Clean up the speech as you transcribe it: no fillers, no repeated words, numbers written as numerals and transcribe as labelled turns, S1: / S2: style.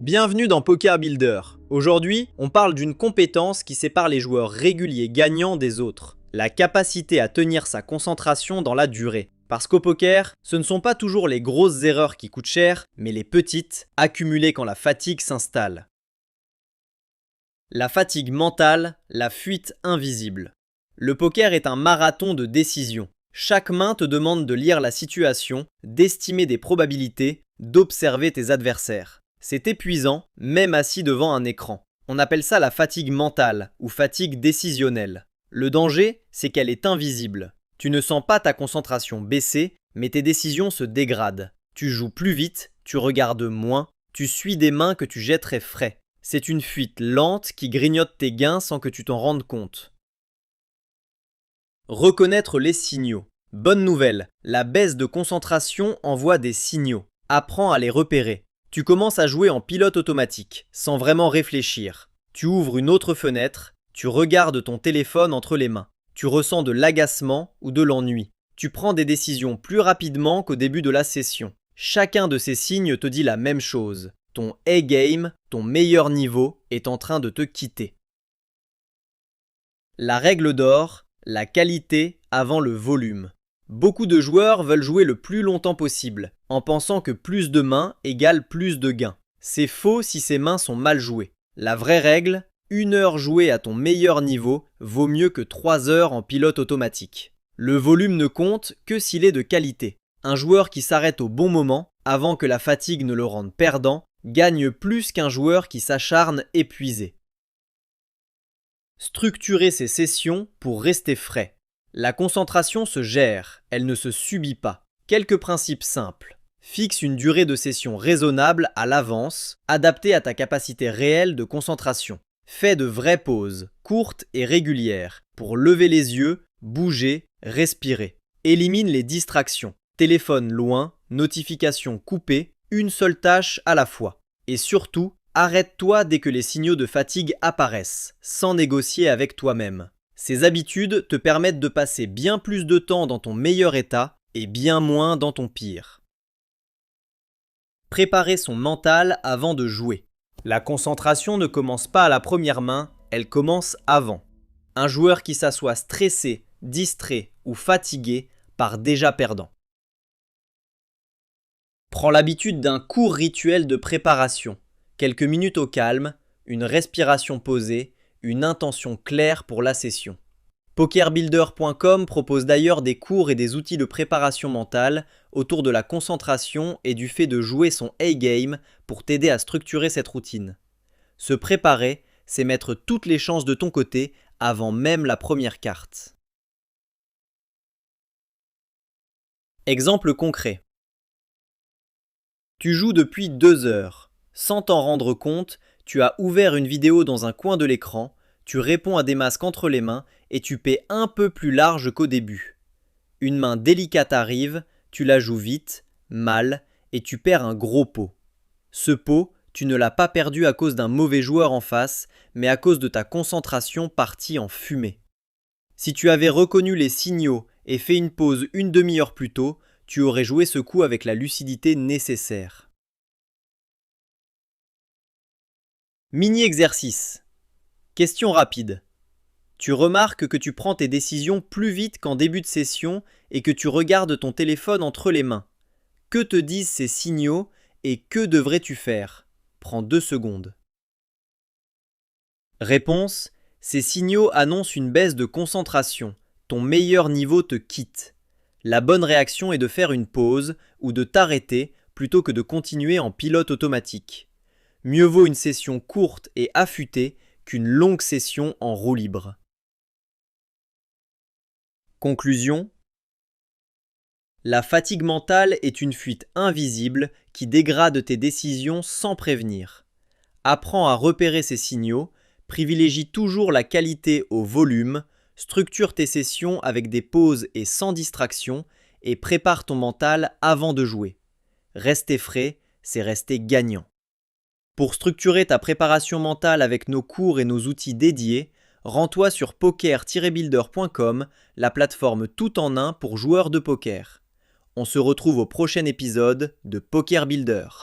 S1: Bienvenue dans Poker Builder. Aujourd'hui, on parle d'une compétence qui sépare les joueurs réguliers gagnants des autres. La capacité à tenir sa concentration dans la durée. Parce qu'au poker, ce ne sont pas toujours les grosses erreurs qui coûtent cher, mais les petites, accumulées quand la fatigue s'installe. La fatigue mentale, la fuite invisible. Le poker est un marathon de décisions. Chaque main te demande de lire la situation, d'estimer des probabilités, d'observer tes adversaires. C'est épuisant, même assis devant un écran. On appelle ça la fatigue mentale ou fatigue décisionnelle. Le danger, c'est qu'elle est invisible. Tu ne sens pas ta concentration baisser, mais tes décisions se dégradent. Tu joues plus vite, tu regardes moins, tu suis des mains que tu jetterais frais. C'est une fuite lente qui grignote tes gains sans que tu t'en rendes compte. Reconnaître les signaux. Bonne nouvelle, la baisse de concentration envoie des signaux. Apprends à les repérer. Tu commences à jouer en pilote automatique, sans vraiment réfléchir. Tu ouvres une autre fenêtre, tu regardes ton téléphone entre les mains. Tu ressens de l'agacement ou de l'ennui. Tu prends des décisions plus rapidement qu'au début de la session. Chacun de ces signes te dit la même chose. Ton A-game, ton meilleur niveau, est en train de te quitter. La règle d'or, la qualité avant le volume. Beaucoup de joueurs veulent jouer le plus longtemps possible, en pensant que plus de mains égale plus de gains. C'est faux si ces mains sont mal jouées. La vraie règle, 1 heure jouée à ton meilleur niveau vaut mieux que 3 heures en pilote automatique. Le volume ne compte que s'il est de qualité. Un joueur qui s'arrête au bon moment, avant que la fatigue ne le rende perdant, gagne plus qu'un joueur qui s'acharne épuisé. Structurer ses sessions pour rester frais. La concentration se gère, elle ne se subit pas. Quelques principes simples. Fixe une durée de session raisonnable à l'avance, adaptée à ta capacité réelle de concentration. Fais de vraies pauses, courtes et régulières, pour lever les yeux, bouger, respirer. Élimine les distractions. Téléphone loin, notifications coupées, une seule tâche à la fois. Et surtout, arrête-toi dès que les signaux de fatigue apparaissent, sans négocier avec toi-même. Ces habitudes te permettent de passer bien plus de temps dans ton meilleur état et bien moins dans ton pire. Préparer son mental avant de jouer. La concentration ne commence pas à la première main, elle commence avant. Un joueur qui s'assoit stressé, distrait ou fatigué part déjà perdant. Prends l'habitude d'un court rituel de préparation. Quelques minutes au calme, une respiration posée, une intention claire pour la session. Pokerbuilder.com propose d'ailleurs des cours et des outils de préparation mentale autour de la concentration et du fait de jouer son A-game pour t'aider à structurer cette routine. Se préparer, c'est mettre toutes les chances de ton côté avant même la première carte. Exemple concret. Tu joues depuis 2 heures. Sans t'en rendre compte, tu as ouvert une vidéo dans un coin de l'écran, tu réponds à des masques entre les mains et tu paies un peu plus large qu'au début. Une main délicate arrive, tu la joues vite, mal, et tu perds un gros pot. Ce pot, tu ne l'as pas perdu à cause d'un mauvais joueur en face, mais à cause de ta concentration partie en fumée. Si tu avais reconnu les signaux et fait une pause une demi-heure plus tôt, tu aurais joué ce coup avec la lucidité nécessaire. Mini-exercice. Question rapide. Tu remarques que tu prends tes décisions plus vite qu'en début de session et que tu regardes ton téléphone entre les mains. Que te disent ces signaux et que devrais-tu faire? Prends 2 secondes. Réponse. Ces signaux annoncent une baisse de concentration. Ton meilleur niveau te quitte. La bonne réaction est de faire une pause ou de t'arrêter plutôt que de continuer en pilote automatique. Mieux vaut une session courte et affûtée qu'une longue session en roue libre. Conclusion. La fatigue mentale est une fuite invisible qui dégrade tes décisions sans prévenir. Apprends à repérer ces signaux, privilégie toujours la qualité au volume, structure tes sessions avec des pauses et sans distraction et prépare ton mental avant de jouer. Rester frais, c'est rester gagnant. Pour structurer ta préparation mentale avec nos cours et nos outils dédiés, rends-toi sur poker-builder.com, la plateforme tout en un pour joueurs de poker. On se retrouve au prochain épisode de Poker Builder.